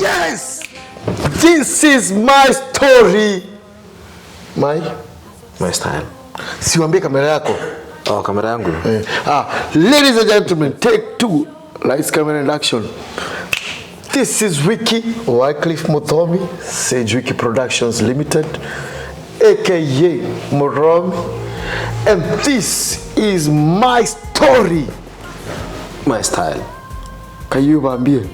Yes! This is my story. My style. Siwambie kamera yako. Oh, kamera yangu. Ladies and gentlemen, take 2. Lights, camera, and action. This is Wyclef Muthomi, Sage Wiki Productions Limited, aka Muthomi, and this is my story. My style. Can you bambie?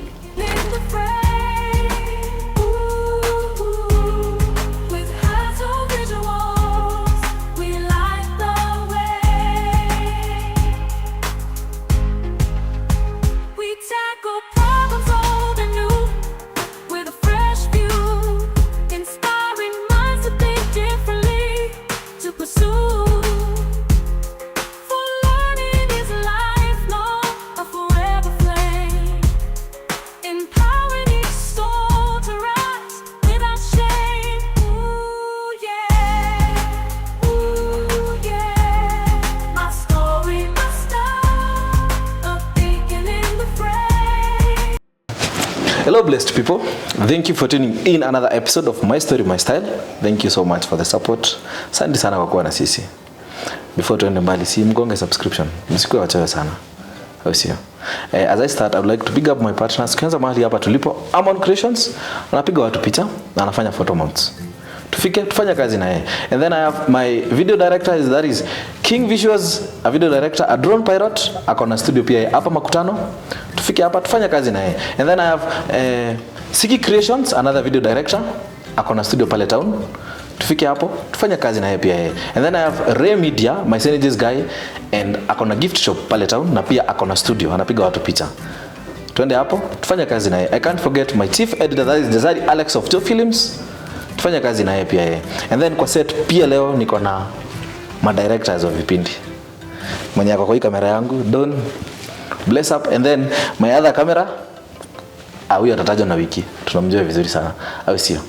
Hello blessed people, thank you for tuning in another episode of My Story, My Style. Thank you so much for the support. Asante sana kwa kuwa na sisi. Before tuende mbali, si mgonge subscription, msikuwe wachoyo sana. Au sio? As I start, I would like to pick up my partners. Kwanza mahali hapa tulipo, Amon Creations, anapiga watu picha na anafanya photo mounts. Tufanye kazi na yeye. And then I have my video director, that is King Visuals, a video director, a drone pilot, akona studio pia hapa Makutano. Tufike hapa tufanye kazi na yeye. And then I have Siki Creations, another video director, akona studio pale town. Tufike hapo tufanye kazi na yeye pia yeye. And then I have Ray Media, my synergies guy, and akona gift shop pale town na pia akona studio, anapiga watu picha. Twende hapo tufanye kazi na yeye. I can't forget my chief editor, that is Jazari Alex of Two Films. Tufanya kazi na yeye pia yeye. And then kwa set pia leo niko na ma directors of vipindi. Mwenye ako kwa hii kamera yangu Don Bless up, and then my other camera huyo atatajwa na Wiki. Tunamjua vizuri sana. Au sio?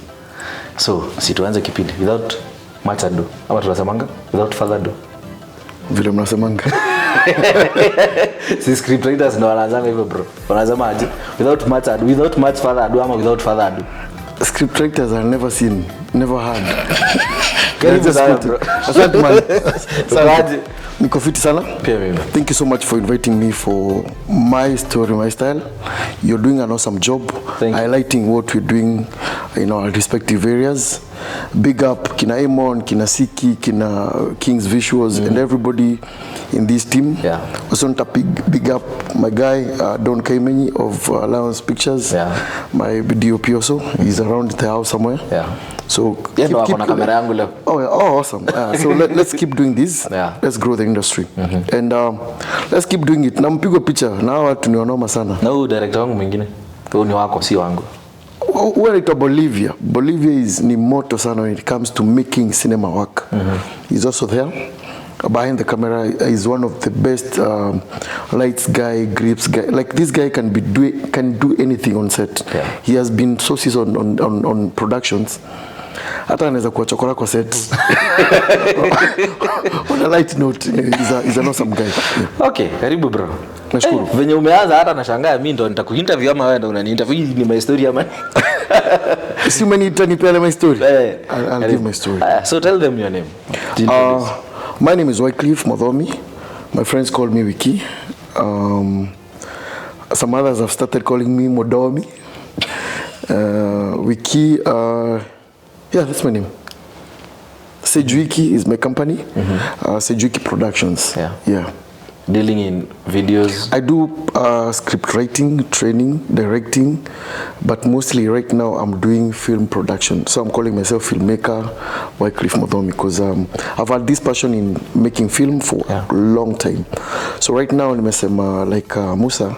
So, si tuanze kipindi without much ado. Ama tunasemanga without further ado. Vile mnasemanga. Si script writers ndio wanaanza hivyo bro. Wanasema aje? Without much further ado ama without further ado. Script writers are never seen, never heard. Asante man. Sawaje? Niko fiti sana. Pia mimi. Thank you so much for inviting me for My Story, My Style. You're doing an awesome job highlighting what we're doing in our respective areas. Big up Kina Amon, Kina Siki, Kina King's Visuals, and everybody in this team. Yeah. Also want to big up my guy Don Kaimenyi of Lions Pictures. Yeah. My DOP also. He's around the house somewhere. Yeah. So keep camera yangu leo. Oh, awesome. So let's keep doing this. Yeah. Let's grow the industry. And let's keep doing it. Na mpigwa picha na watu ni wanoma sana. Na huyu director wangu mwingine. Huyu ni wako si wangu. Where it Bolivia. Bolivia is ni moto sana when it comes to making cinema work. He's also there. Behind the camera is one of the best lights guy, grips guy. Like this guy can do anything on set. Yeah. He has been so seasoned on productions. Hata anaweza kuachokora kwa set. On a light note, he's an awesome guy. Yeah. Okay, karibu bro. Nashukuru. Venye umeanza hata nashangaa mimi ndo nitakuinterview ama wewe ndo unaniinterview. Ni my story ama? Si umenitanipa my story. I'll give my story. So tell them your name. My name is Wyclef Muthomi. My friends call me Wiki. Some others have started calling me Modomi. Wiki, yeah, that's my name. Sage Wiki is my company. Sage Wiki Productions. Yeah. Dealing in videos. I do script writing, training, directing, but mostly right now I'm doing film production. So I'm calling myself Filmmaker, Wyclef Muthomi, because I've had this passion in making film for a long time. So right now, like Musa,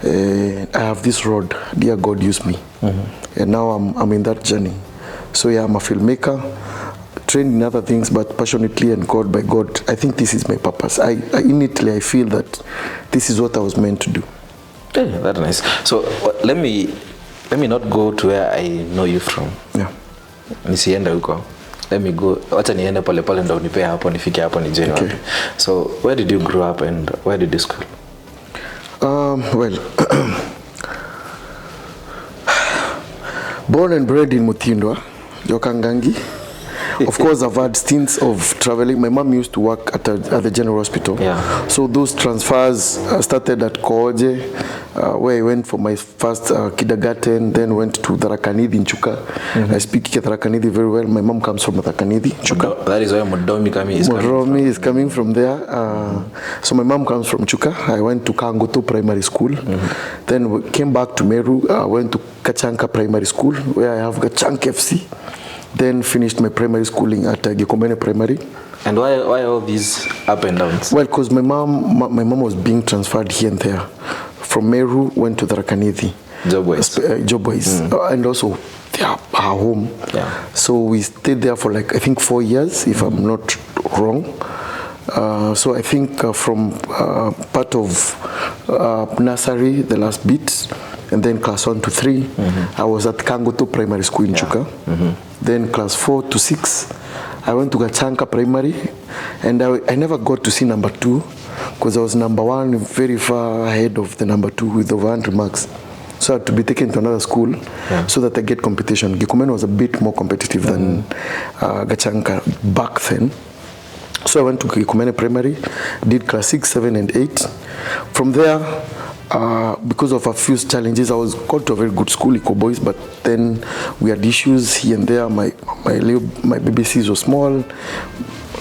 I have this road, dear God use me. And now I'm in that journey. So yeah, I'm a filmmaker, trained in other things, but passionately and God by God, I think this is my purpose. I innately I feel that this is what I was meant to do. Yeah, that's nice. So let me not go to where I know you from. Yeah. Nisiende huko. Let me go. Wacha niende pole pole ndo unipe hapo nifike hapo nije wapi. So where did you grow up and where did you school? Well, Born and bred in Mutindwa, Yokangangi. Of course, I've had stints of traveling. My mom used to work at the General Hospital. Yeah. So those transfers started at Koje, where I went for my first kindergarten, then went to Tharakanidhi in Chuka. I speak Tharakanidhi very well. My mom comes from Tharakanidhi, Chuka. That is where Muthomi is coming from there. So my mom comes from Chuka. I went to Kangoto Primary School. Then we came back to Meru. I went to Kachanka Primary School, where I have Kachanka FC. Then finished my primary schooling at Gikomene Primary. And why all these up and downs? Well, because my mom was being transferred here and there. From Meru, went to Tharakanidhi. Job boys. And also our home. Yeah. So we stayed there for like, I think 4 years, if I'm not wrong. So I think from part of nursery, the last bit, and then class 1 to 3, I was at Kangoto Primary School in Chuka. Then class 4 to 6, I went to Gachanka Primary, and I never got to see number 2, because I was number 1 very far ahead of the number 2 with over 100 marks. So I had to be taken to another school so that I get competition. Gikomene was a bit more competitive than Gachanka back then. So I went to Gikomene Primary, did class 6, 7, and 8. From there, because of a few challenges, I was got to a very good school, Eco Boys, but then we had issues here and there. My BBCs were small.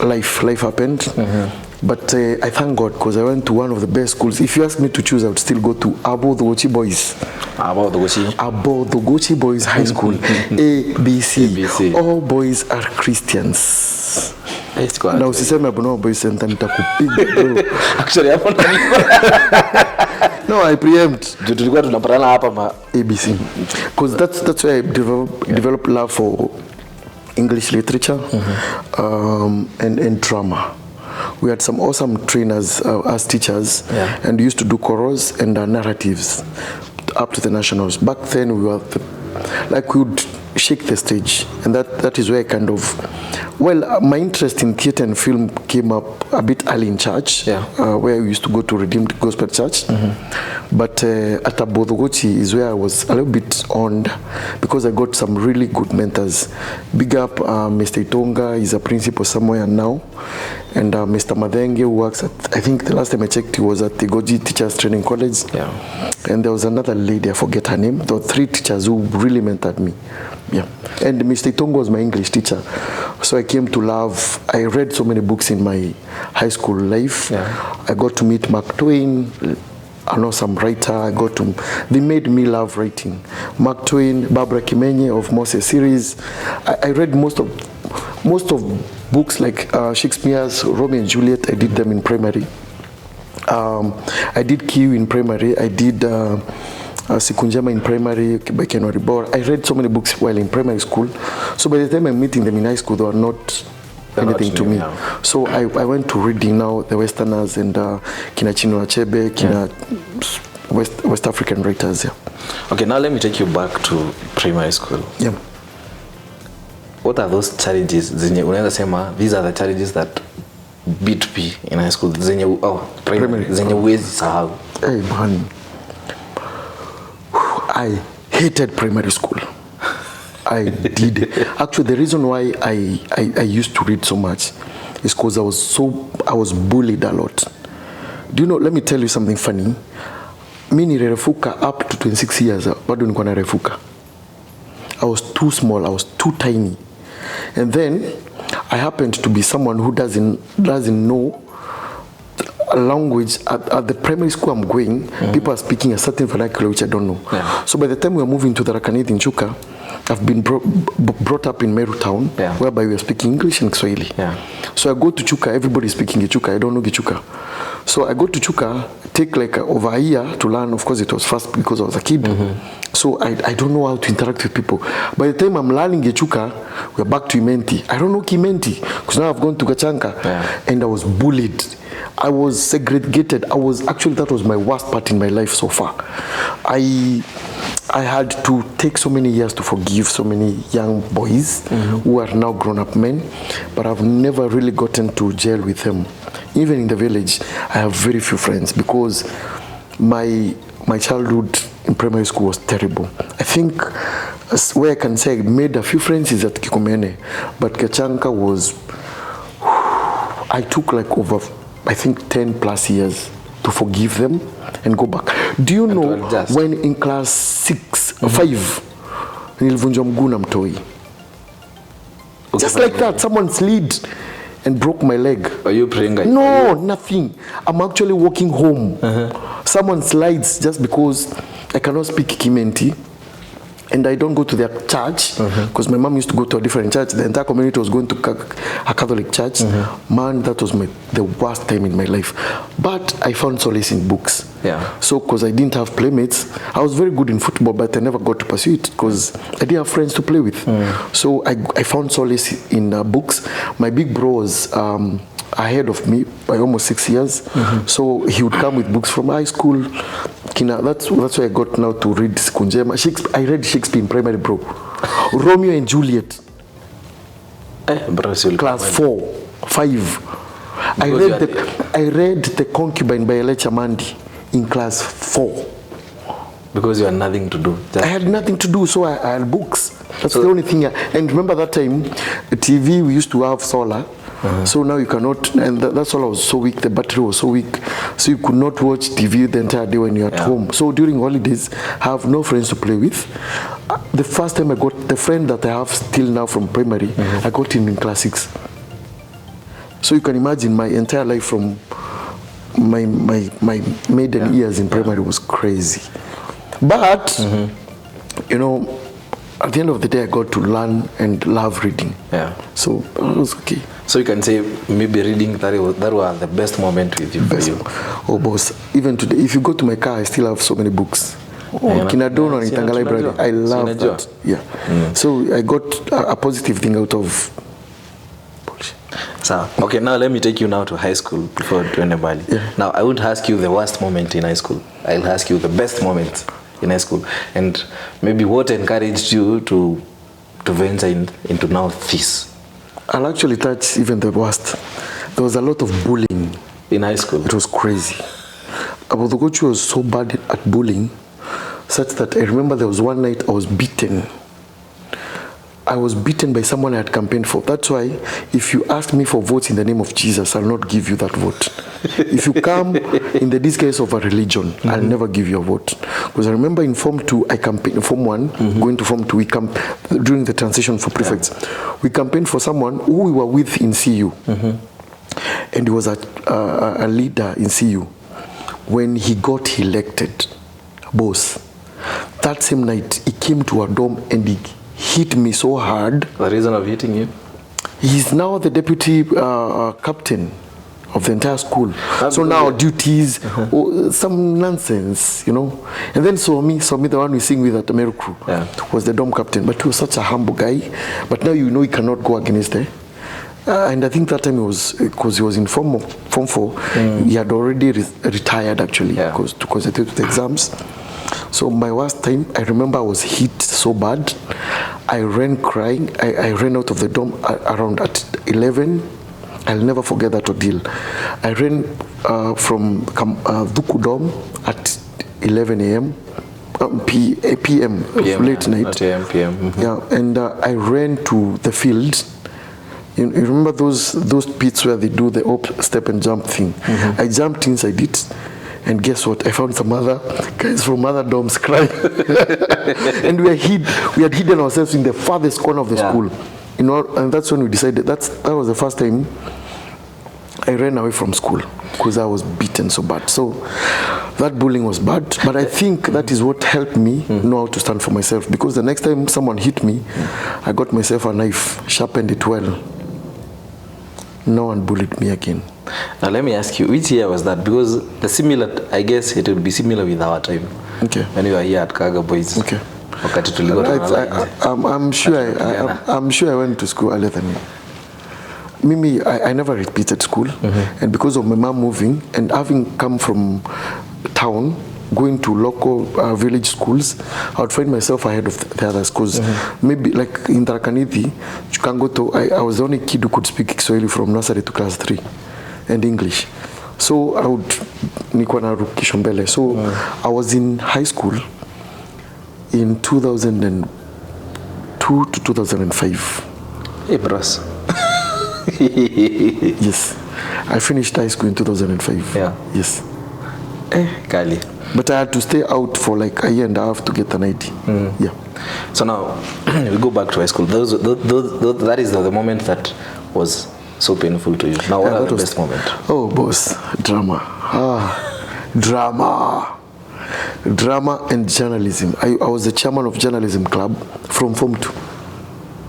Life happened. But I thank God, because I went to one of the best schools. If you ask me to choose, I would still go to Abo Dogochi Boys. Abo Dogochi Boys High School. ABC. All boys are Christians. Na usiseme Abono Boys Center nitakupiga. Actually, no, I preempt. Tulikuwa tunapatana hapa ma ABC. Because that's where I developed love for English literature and drama. We had some awesome trainers as teachers, and we used to do chorals and narratives up to the nationals. Back then, we were like we would shake the stage, and that is where I kind of, my interest in theatre and film came up a bit early in church, where we used to go to Redeemed Gospel Church. But at Abodogochi is where I was a little bit on, because I got some really good mentors. Big up Mr. Itonga, he's a principal somewhere now, and Mr. Madenge, who works at, I think the last time I checked, he was at the Goji Teachers Training College. And there was another lady, I forget her name. There were 3 teachers who really mentored me. And Mr. Itonga was my English teacher. So I came to love, I read so many books in my high school life. I got to meet Mark Twain, I know some writer. They made me love writing. Mark Twain, Barbara Kimenyi of Moses series. I read most of books like Shakespeare's Romeo and Juliet. I did them in primary. I did Q in primary. I did Sikunjama in primary by Ken Waribora. I read so many books while in primary school. So by the time I'm meeting them in high school, they were not anything to me. So I went to reading now the Westerners and Kina Chinua Achebe, Kina West African writers. Okay, now let me take you back to primary school. What are those challenges? Unaweza sema these are the challenges that beat me in high school. Primary. Zenye uwezi sahau. Hey man, I hated primary school. I did. Actually, the reason why I used to read so much is because I was bullied a lot. Do you know, let me tell you something funny. Mi nirefuka up to 26 years, bado nilikuwa narefuka. I was too small, I was too tiny. And then I happened to be someone who doesn't know a language. At the primary school I'm going, people are speaking a certain vernacular which I don't know. So by the time we are moving to the Tharakanidhi in Chuka, I've been brought up in Meru town, whereby we are speaking English and Kiswahili. So I go to Chuka, everybody is speaking Gichuka, I don't know Gichuka. So I go to Chuka, take like over a year to learn. Of course it was fast because I was a kid. So I don't know how to interact with people. By the time I'm learning Gichuka, we're back to Imenti. I don't know Kimenti, because now I've gone to Gachanka, and I was bullied. I was segregated. That was my worst part in my life so far. I had to take so many years to forgive so many young boys who are now grown-up men, but I've never really gotten to jail with them. Even in the village, I have very few friends because my childhood in primary school was terrible. I think where I can say I made a few friends is at Kikumene, but Kachanka was, I took like over, I think 10 plus years to forgive them and go back. Do you know when in class 6, 5, nilivunja mguu na mtoi? Just like that, someone slid and broke my leg. Are you praying? No, nothing. I'm actually walking home. Someone slides just because I cannot speak Kimenti. And I don't go to their church because my mom used to go to a different church. The entire community was going to a Catholic church. Man, that was the worst time in my life. But I found solace in books. Yeah. So, because I didn't have playmates, I was very good in football, but I never got to pursue it because I didn't have friends to play with. So I found solace in books. My big bro was ahead of me by almost 6 years. So he would come with books from high school. That's why I got now to read Kunjema. I read Shakespeare in primary, bro. Romeo and Juliet. Class 4, 5. I read the Concubine by Elecha Mandi in class 4. Because you had nothing to do. I had nothing to do, so I had books. That's the only thing. And remember that time, the TV, we used to have solar. So now you cannot, and that's all. I was so weak, the battery was so weak, so you could not watch TV the entire day when you're at home. So during holidays, I have no friends to play with. The first time I got the friend that I have still now from primary, I got him in class 6. So you can imagine my entire life from my maiden years in primary was crazy. But, you know, at the end of the day, I got to learn and love reading. Yeah. So it was okay. So you can say maybe reading that was the best moment with you. For you. Oh, boss. Even today, if you go to my car, I still have so many books. Kinadono and Itanga Library. I love that. Yeah. So I got a positive thing out of bullshit. So, okay, now let me take you now to high school before doing Bali. Now, I won't ask you the worst moment in high school. I'll ask you the best moment in high school. And maybe what encouraged you to venture into now this? I'll actually touch even the worst. There was a lot of bullying. In high school? It was crazy. Abodogochi was so bad at bullying, such that I remember there was one night I was beaten. I was beaten by someone I had campaigned for. That's why if you ask me for votes in the name of Jesus, I'll not give you that vote. If you come in the disguise of a religion, I'll never give you a vote. Because I remember in Form 2, I campaigned, Form 1, going to Form 2, we during the transition for prefects, we campaigned for someone who we were with in CU. And he was a leader in CU. When he got elected, boss, that same night, he came to our dorm and he hit me so hard. The reason of hitting you? He's now the deputy captain of the entire school. So now duties, some nonsense, you know. And then saw me the one we sing with at the Meru crew, was the dorm captain. But he was such a humble guy. But now you know he cannot go against it. And I think that time it was because he was in Form 4. He had already retired actually because to concentrate with the exams. So my worst time, I remember I was hit so bad. I ran crying. I ran out of the dorm around at 11. I'll never forget that ordeal. I ran from Duku dorm at 11 a.m. PM, late night. PM. Yeah, and I ran to the field. You remember those pits where they do the hop, step and jump thing? I jumped inside it. And guess what? I found some other guys from other dorms crying. And we had hidden ourselves in the farthest corner of the school. You know, and that's when we decided, that was the first time I ran away from school because I was beaten so bad. So that bullying was bad, but I think that is what helped me know how to stand for myself, because the next time someone hit me, I got myself a knife, sharpened it well. No one bullied me again. Now let me ask you, which year was that? Because I guess it will be similar with our time. Okay. When you were here at Kaga Boys. Okay. I'm sure I went to school earlier than you. Mimi, I never repeated school. And because of my mom moving and having come from town, going to local village schools, I would find myself ahead of the other schools. Maybe like in Tarakaniti, I was the only kid who could speak Kiswahili from nursery to class 3 and English. So I would nikwa mbele. So I was in high school in 2001. 2002 to 2005. Hey, bros. Yes. I finished high school in 2005. Yeah. Yes. Kali. But I had to stay out for like a year and a half to get an ID. Yeah. So now we go back to high school. That is the moment that was so painful to you. Now, what are the best moment? Oh, boss, drama. Drama and journalism. I was the chairman of journalism club from Form 2.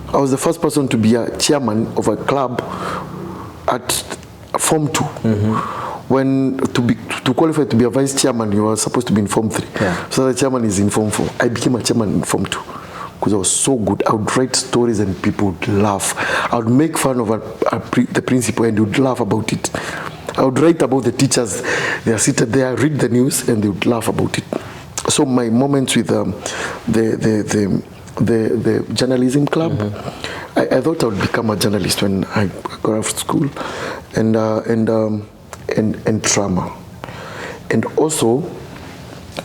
I was the first person to be a chairman of a club at Form 2. When to qualify to be a vice chairman, you were supposed to be in Form 3. Yeah. So the chairman is in Form 4. I became a chairman in Form 2 because I was so good. I would write stories and people would laugh. I would make fun of the principal and they would laugh about it. I would write about the teachers. They are seated there, read the news, and they would laugh about it. So my moments with the journalism club, I thought I would become a journalist when I got out of school, and drama, and also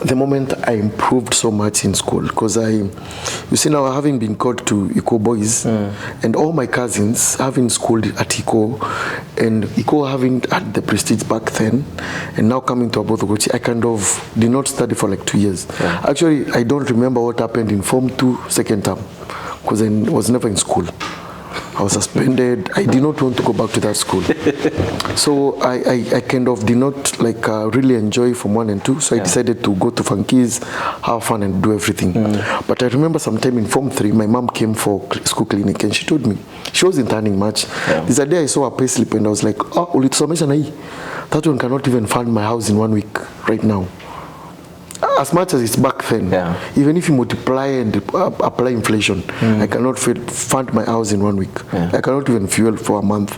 the moment I improved so much in school, because you see now, having been called to Eco Boys, and all my cousins having schooled at Eco, and Eco having had the prestige back then, and now coming to Abotogochi, I kind of did not study for like 2 years. Actually, I don't remember what happened in Form 2 second term, because I was never in school. I was suspended. I did not want to go back to that school. So I kind of did not like really enjoy Form 1 and 2. So I decided to go to Funkies, have fun and do everything. But I remember sometime in Form 3, my mom came for school clinic and she told me, she wasn't earning much. This day I saw a pay slip and I was like, oh, ulitusomesha na hii. That one cannot even fund my house in 1 week right now. As much as it's back then, even if you multiply and apply inflation, I cannot fund my house in 1 week. I cannot even fuel for a month.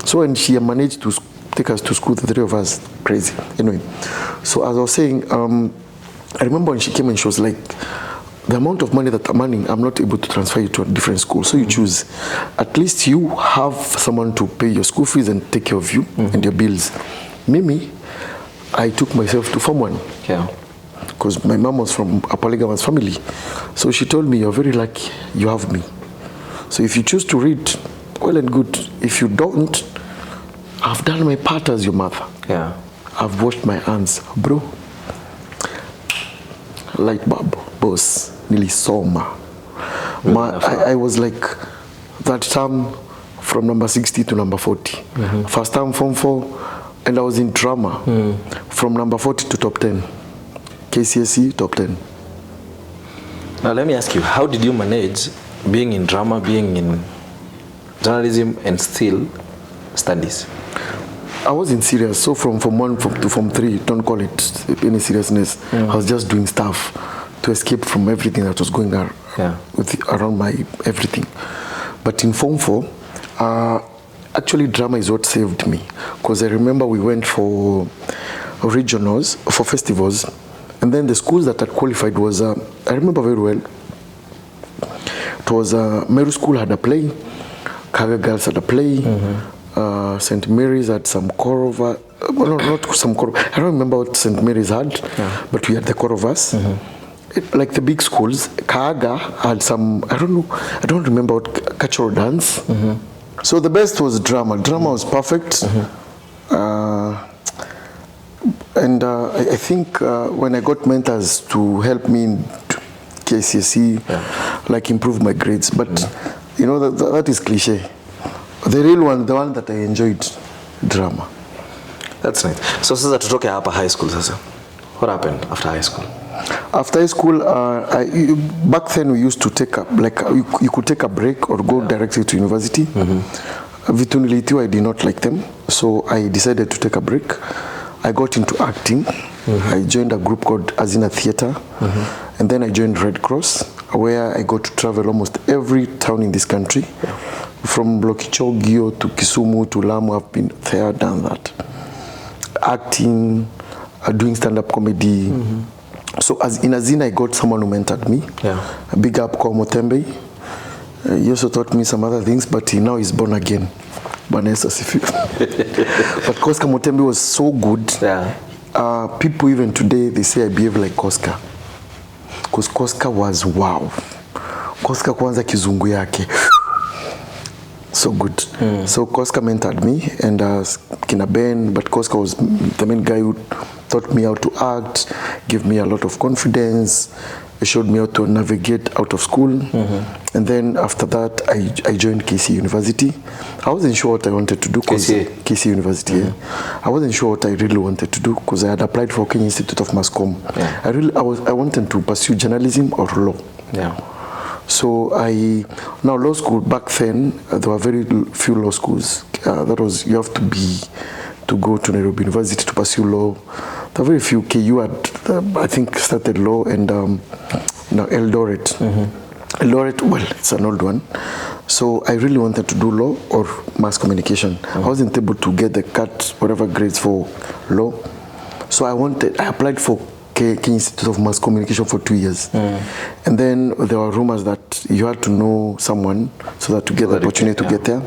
So when she managed to take us to school, the three of us, crazy. Anyway, so as I was saying, I remember when she came and she was like, the amount of money that I'm earning, I'm not able to transfer you to a different school. So you choose. At least you have someone to pay your school fees and take care of you and your bills. Mimi, I took myself to Form 1. Because my mom was from a polygamous family. So she told me, you're very lucky, you have me. So if you choose to read, well and good. If you don't, I've done my part as your mother. I've washed my hands. Bro, light bulb, boss, nilisoma. I was like, that term from number 60 to number 40. First term, Form 4, and I was in drama. From number 40 to top 10. KCSE top 10. Now let me ask you, how did you manage being in drama, being in journalism, and still studies? I wasn't serious. So from Form 1 to Form 3, don't call it any seriousness. I was just doing stuff to escape from everything that was going on around my everything. But in Form 4, actually drama is what saved me. Because I remember we went for regionals, for festivals. And then the schools that had qualified was, I remember very well, it was Meru School had a play, Kavya Girls had a play, St. Mary's had some choreography, well, not some choreography, I don't remember what St. Mary's had, but we had the choreographers. Like the big schools, Kaaga had some, I don't remember what, cultural dance. So the best was drama. Drama was perfect. And I think when I got mentors to help me in KCSE, like improve my grades, but you know, that is cliche. The real one, the one that I enjoyed, drama. That's right. So sasa tutoke hapa high school sasa. What happened after high school? After high school, back then we used to take a, like you could take a break or go directly to university. Vitu nilitiwa, I did not like them, so I decided to take a break. I got into acting. I joined a group called Azina Theatre, and then I joined Red Cross, where I got to travel almost every town in this country, from Lokichogio to Kisumu to Lamu. I've been there, done that. Acting, doing stand-up comedy. So as in Azina, I got someone who mentored me. A big up called Motembe. He also taught me some other things, but he now is born again. But Koska Motembe was so good. People even today, they say I behave like Koska. Because Koska was wow. Koska kwanza kizungu yake. So good. So Koska mentored me and Kina Ben, but Koska was the main guy who taught me how to act, gave me a lot of confidence. He showed me how to navigate out of school. And then after that, I joined KC University. I wasn't sure what I wanted to do. KC University, yeah. I wasn't sure what I really wanted to do because I had applied for Kenya Institute of Mass Comm. Yeah. I wanted to pursue journalism or law. Yeah. So now law school, back then, there were very few law schools. That was, you have to go to Nairobi University to pursue law. There were very few. KU had, I think, started law, and now Eldoret. Eldoret, well, it's an old one. So I really wanted to do law or mass communication. I wasn't able to get the cut, whatever grades for law. So I applied for Kenya Institute of Mass Communication for 2 years. And then there were rumors that you had to know someone so that to get the opportunity to get there.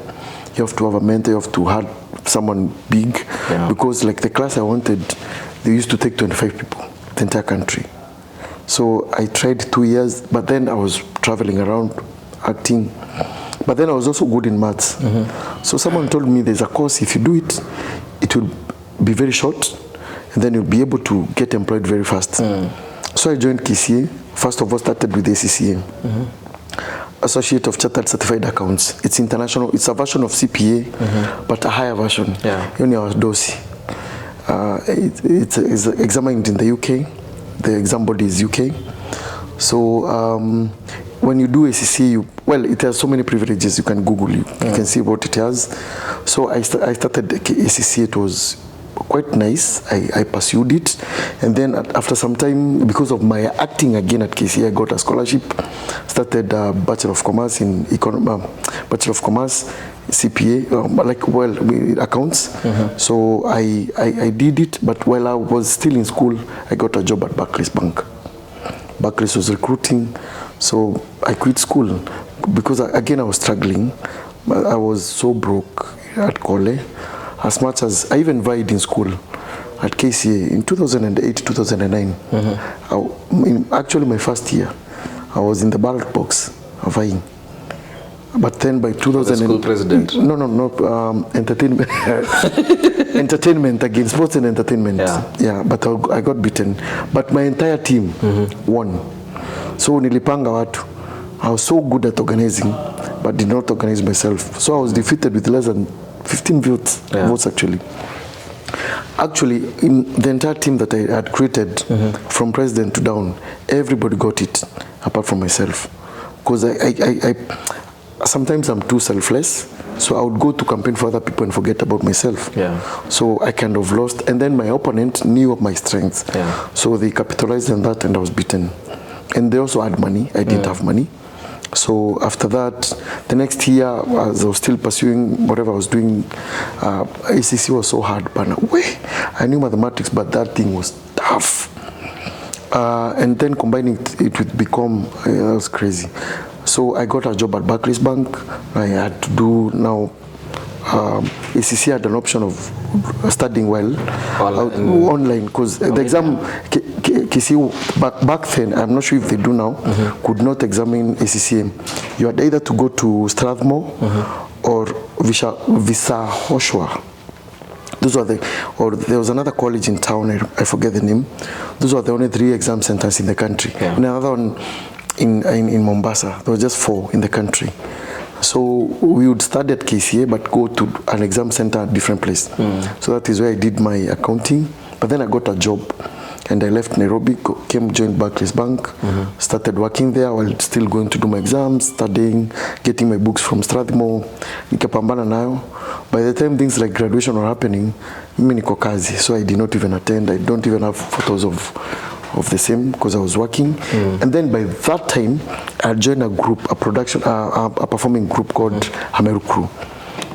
You have to have a mentor, you have to have someone big. Because like the class I wanted, they used to take 25 people, the entire country. So I tried 2 years, but then I was traveling around acting. But then I was also good in maths. So someone told me there's a course, if you do it, it will be very short, and then you'll be able to get employed very fast. So I joined KCA. First of all, started with ACCA, Associate of Chartered Certified Accounts. It's international. It's a version of CPA, but a higher version. Only our DOSI. It's examined in the UK. The exam body is UK. So when you do ACCA, it has so many privileges. You can Google, you can see what it has. So I started ACCA. It was quite nice. I pursued it, and then after some time, because of my acting again at KCA, I got a scholarship. Started Bachelor of Commerce in Bachelor of Commerce, CPA, accounts. So I did it, but while I was still in school, I got a job at Barclays Bank. Barclays was recruiting, so I quit school because again I was struggling. I was so broke at Kole. As much as I even vied in school at KCA in 2008, 2009. Actually, my first year, I was in the ballot box vying. But then by 2000, school president. No, entertainment, entertainment again, sports and entertainment. Yeah, but I got beaten. But my entire team won. So nilipanga watu. I was so good at organizing, but did not organize myself. So I was defeated with less than 15 votes actually. Actually, in the entire team that I had created, from president to down, everybody got it, apart from myself. Because I sometimes I'm too selfless, so I would go to campaign for other people and forget about myself. So I kind of lost, and then my opponent knew of my strengths. So they capitalized on that, and I was beaten. And they also had money. I didn't have money. So after that, the next year, as I was still pursuing whatever I was doing, ACC was so hard. But I knew mathematics, but that thing was tough. And then combining it with BCom, that was crazy. So I got a job at Barclays Bank. I had to do now. ACC had an option of studying well online, because the exam KC back then, I'm not sure if they do now, could not examine ACCA. You had either to go to Strathmore or Visahoshwa. Those were or there was another college in town, I forget the name. Those were the only 3 exam centers in the country. And another one in Mombasa. There were just 4 in the country. So we would study at KCA, but go to an exam center at a different place. So that is where I did my accounting. But then I got a job, and I left Nairobi, joined Barclays Bank, started working there while still going to do my exams, studying, getting my books from Strathmore. Nikapambana nayo. By the time things like graduation were happening, mimi niko kazi, so I did not even attend. I don't even have photos of the same, because I was working. And then by that time, I joined a group, a performing group called Meru Crew.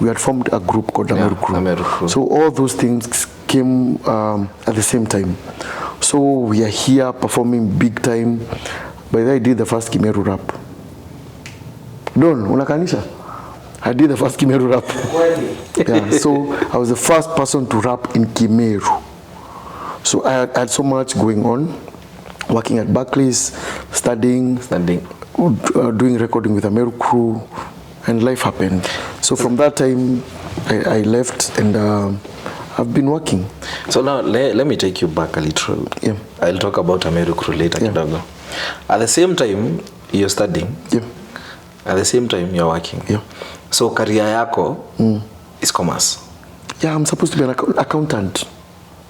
We had formed a group called Meru Crew. So all those things came at the same time. So we are here performing big time. By then I did the first Kimeru rap. Don, unakanisha? I did the first Kimeru rap. So I was the first person to rap in Kimeru. So I had so much going on, working at Barclays, studying, doing recording with a Meru crew, and life happened. So from that time, I left, and I've been working. So now let me take you back a little. Yeah. I'll talk about a Meru crew later. Yeah. At the same time, you're studying. Yeah. At the same time, you're working. Yeah. So career yako is commerce. Yeah, I'm supposed to be an accountant.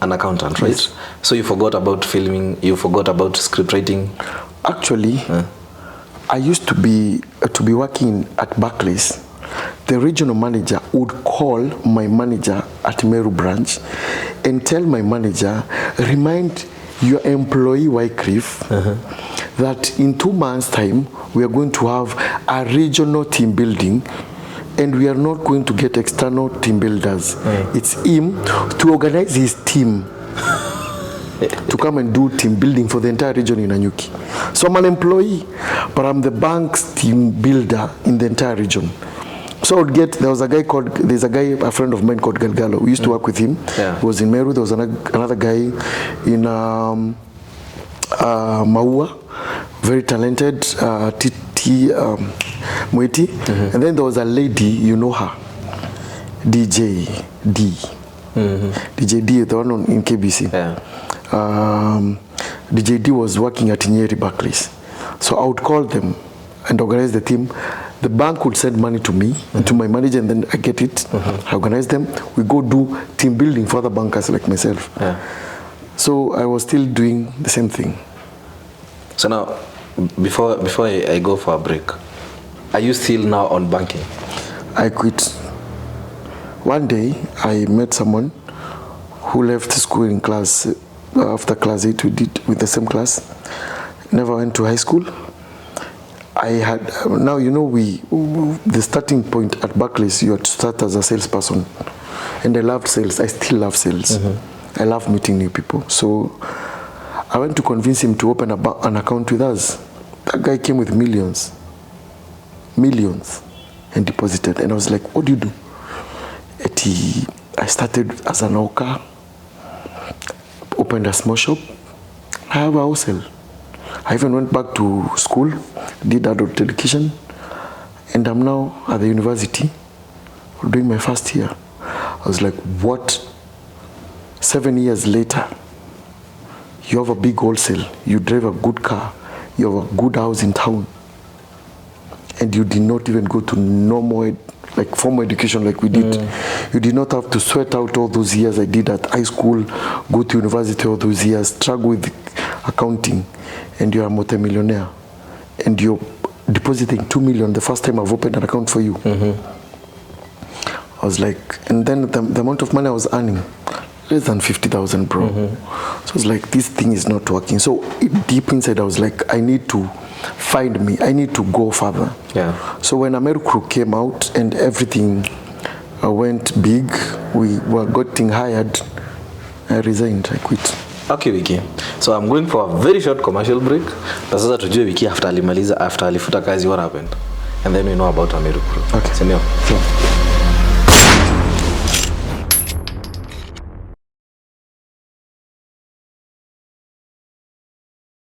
An accountant, right? Yes. So you forgot about filming, you forgot about script writing? Actually, I used to be working at Barclays. The regional manager would call my manager at Meru branch and tell my manager, remind your employee Wyclef that in 2 months' time, we are going to have a regional team building, and we are not going to get external team builders. It's him to organize his team to come and do team building for the entire region in Nanyuki. So I'm an employee, but I'm the bank's team builder in the entire region. So I would get, there's a guy, a friend of mine called Galgalo. We used to work with him. Yeah. He was in Meru. There was another guy in Maua, very talented, Mweti. And then there was a lady, you know her, DJ D. DJ D, the one in KBC. Yeah. DJ D was working at Nyeri Barclays. So I would call them and organize the team. The bank would send money to me and to my manager, and then I get it. I organize them. We go do team building for other bankers like myself. Yeah. So I was still doing the same thing. So now, before I go for a break, are you still now on banking? I quit. One day, I met someone who left school in class, after class 8, we did with the same class. Never went to high school. I had, now you know, the starting point at Barclays, you had to start as a salesperson. And I loved sales. I still love sales. I love meeting new people. So I went to convince him to open an account with us. That guy came with millions, and deposited. And I was like, what do you do? I started as an hawker, opened a small shop. I have a wholesale. I even went back to school, did adult education, and I'm now at the university doing my first year. I was like, what? 7 years later, you have a big wholesale, you drive a good car, you have a good house in town, and you did not even go to normal, like formal education like we did. You did not have to sweat out all those years I did at high school, go to university all those years, struggle with accounting, and you're a multi-millionaire, and you're depositing 2 million the first time I've opened an account for you. I was like, and then the amount of money I was earning, less than 50,000, bro. So I was like, this thing is not working. So deep inside, I was like, I need to find me. I need to go further. Yeah. So when Meru crew came out and everything went big, we were getting hired, I resigned. I quit. Okay, Wiki. So I'm going for a very short commercial break. But sasa tujue Wiki after alifuta kazi, what happened? And then we know about Meru crew. Okay. Senyo. Sure.